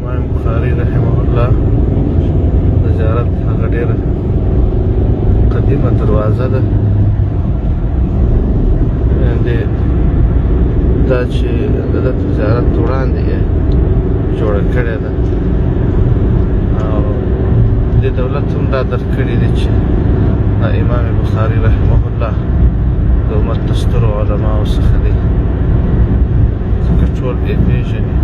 امام بخاري رحمه الله د زیارت هغه ډېره قدیمه دروازه ده دا چې د زیارت وړاندې یې جوړه کړې ده او د دولت هم دا درک کړي دي چې امام بخاري رحمه الله د امت د سترو علماو څخه دی ځکه ټول یې پېژني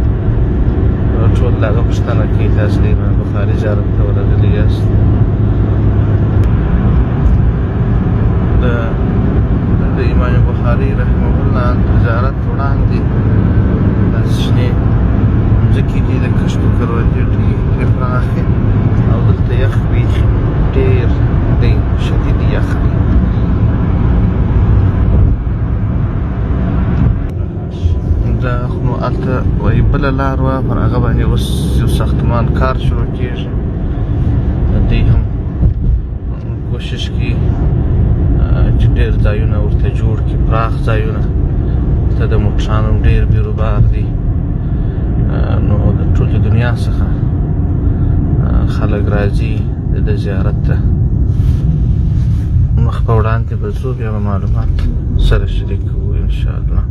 ټول د هغه پوښتنه کوي تاسو د امام بخاري زیارت ته ورغلي یاست د امام بخاري رحمه الله زیارت وړاندې شنې مځکې دي د کشت و کروندې ډېرې پراخې او دلته یخ وي ډېر دی شدید یخ دی دا خو نو هلته وایي بله لار وه پر هغه باندې اوس یو ساختمان کار شروع کېږي دوی هم کوشش کوي چې ډېر ځایونه ورته جوړ کړي پراخ ځایونه ته د موټرانو ډېر بیروبار دي نو د ټولې دنیا څخه خلک راځي د زیارت ته مخ په وړاندې به ځو بیا به معلومات سره شریک کوو انشاءالله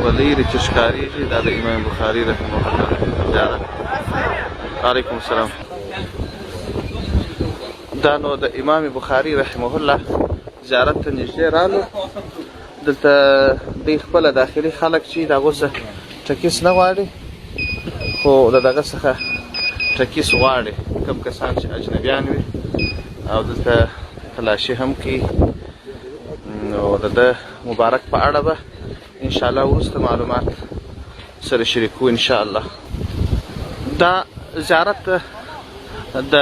هغه لیرې چې ښکارېږي دا د امام بخاري رحمه الله زیارت علیکم السلام دا نو د امام بخاري رحمه الله زیارت ته نږدې رالو دلته دوی خپله داخلي خلک چې د هغو څه ټکیس نه غواړي خو د دغه څخه ټکیس غواړي کوم کسان چې اجنبیان وي او دلته تلاشي هم کوي نو د ده مبارک په اړه به انشاءالله وروسته معلومات سره شریکو انشاءالله دا زیارت د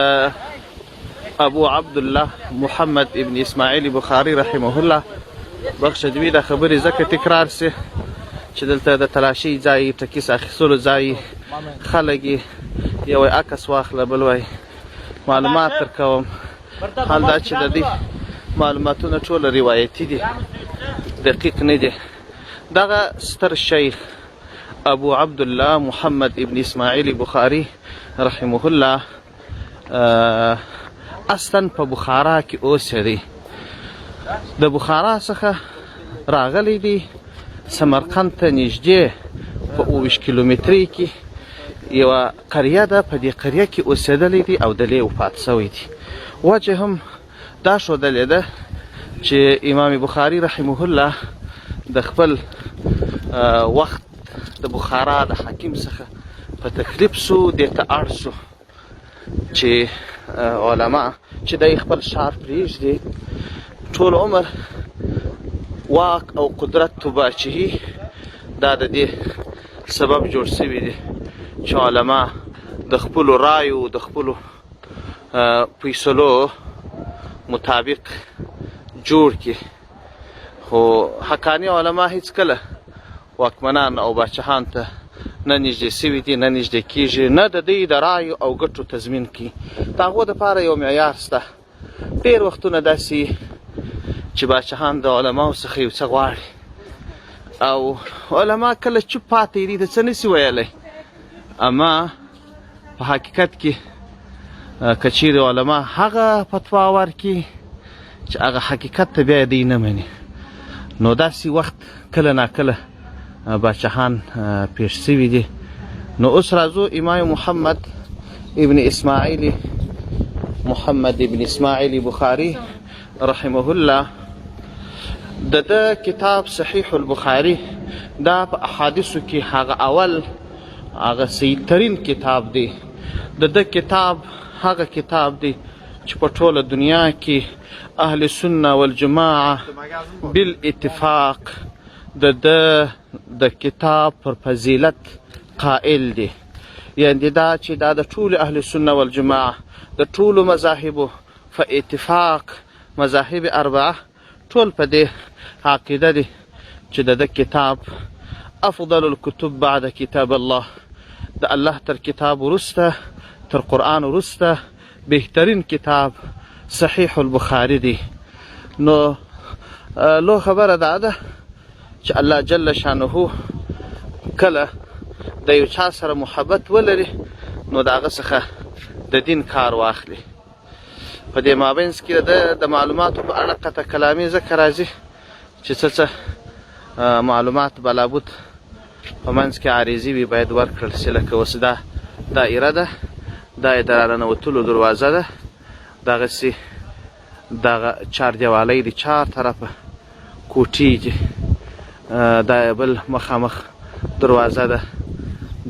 ابو عبدالله محمد ابن اسماعیل بخاري رحمه الله بخښه دوی دا خبرې ځکه تکرار سي چې دلته د تلاشي ځای ټکیس اخیستلو ځای خلک یو عکس واخله بل وایي معلومات درکوم حال دا چې د دې معلوماتونه ټوله روایتي دي دقیق نه دي دغه ستر شیخ ابو عبدالله محمد ابن اسماعیل بخاري رحمه الله اصلا په بخارا کې اوسېدی د بخارا څخه راغلی دی سمرقند ته نږدې په 20 کیلومترۍ کې یوه قریه ده په دې قریه کې اوسېدلی دی او دلې وفات شوی دی وجه هم دا ښودلې ده چې امام بخاري رحمه الله د خپل وخت د بخارا د حاکم څخه په تکلیف سو دې ته اړ سو چې علما چې د خپل ښار پرېږدي ټول عمر واک او قدرت تو باچهي دا د دې سبب جوړ شوی دی چې علما د خپلو رایو د خپلو فیصلو مطابق جوړ کړي خو حقاني علما هیڅکله واکمنان او باچهان ته نه نږدې شوي دي نه نږدې کېږي نه د دوی د رایو او ګټو تضمین کوي د هغو دپاره یو معیار شته ډېر وختونه داسې چې باچهان د علماو څخه یو څه غواړي او علما کله چوپ پاتې دي ته څه نشي ویلی اما په حقیقت کې که چیرې علما هغه فتوا ورکړي چې هغه حقیقت ته بیا دوی نه مني نو داسې وخت کله ناکله باچهان پیش شوي دي نو اوس راځو امام محمد ابن اسماعیل بخاري رحمه الله د کتاب صحیح البخاري دا په احادیثو کې هغه اول هغه صحیح ترین کتاب دی د کتاب هغه کتاب دی چې په ټوله دنیا کې اهل سنه والجماعه بالاتفاق د کتاب پر فضیلت قائل دی یعنی دا چې دا د ټول اهل سنه والجماعه د ټول مذاهبو په اتفاق مذاهب اربعه ټول په دې عقیده دي چې د کتاب افضل الكتب بعد کتاب الله د الله تر کتاب وروسته تر قرآن وروسته بهترین کتاب صحیح البخاري دی نو لو خبره دا ده چې الله جل شانه کله د یو چا سره محبت ولري نو د هغه څخه د دین کار واخلي. په دې مابینځ کې د معلوماتو په اړه قطع کلامي ځکه راځي چې څه معلومات به لابد په منځ کې عارضي وي باید ورکړل سي. لکه اوس دا دایره ده، دا یې د راننوتلو دروازه ده، دغسې دغه چاردیوالۍ دي، چار طرفه کوټې دي، دا یې بل مخامخ دروازه ده،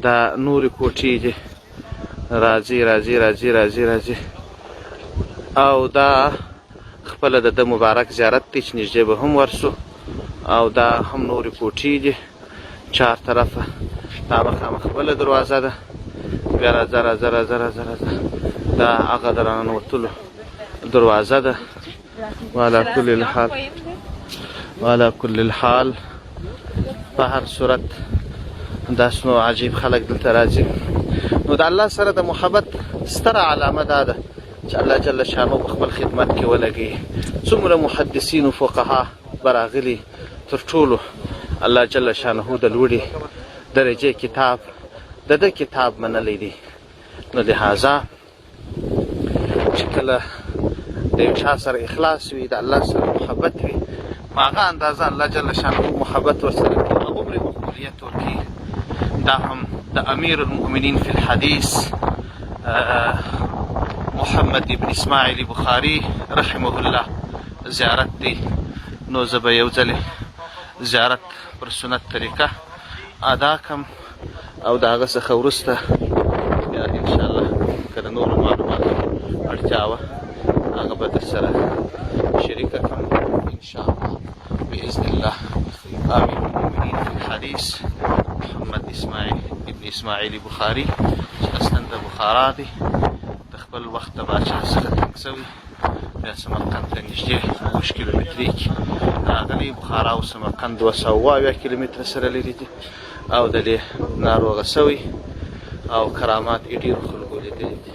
دا نورې کوټې دي. راځي راځي راځي راځي راځي او دا خپله د مبارک زیارت دی چې نږدې به هم ورسو. او دا هم نورې کوټې دي چار طرفه، دا مخامخ بله دروازه ده. بیا راځه راځه راځه راځه راځه دا هغه د راننوتلو دروازه ده. وعلى كل الحال په هر صورت داسې نو عجیب خلک دلته راځي. نو د الله سره د محبت ستره علامه دا ده چې الله جل شانه په خپل خدمت کې ولګي. څومره محدثین و فقها براغلي، تر ټولو الله جل شانه د لوړې درجې کتاب د ده کتاب منلی دی. نو لهذا چې کله د یو چا سره اخلاص وي، د الله سره محبت وي، هغه اندازه الله جل شانه محبت ورسره کوي، هغومره مقبولیت ورکوي. دا هم د امیر المؤمنین فی الحدیث محمد ابن اسماعیل بخاري رحمه الله زیارت دی. نو زه به یو ځلې زیارت پر سنت طریقه ادا کم او د هغه څخه وروسته بیا انشاءالله که د نورو معلوماتو اړتیا وه هغه به درسره شریکه کړم انشاءالله باذن الله. امیر المؤمنین فی الحدیث محمد ابن اسماعیل بخاري چې اصلا د بخارا دی، د خپل وخت د باچا څخه تنګ شوی، بیا سمرقند ته نږدې 20 کیلومترۍ کې راغلی. بخارا او سمرقند 270 کیلومتره سره لري دي او د دې ناروغه شوی او کرامات یې ډېرو خلکو لیدلي دي.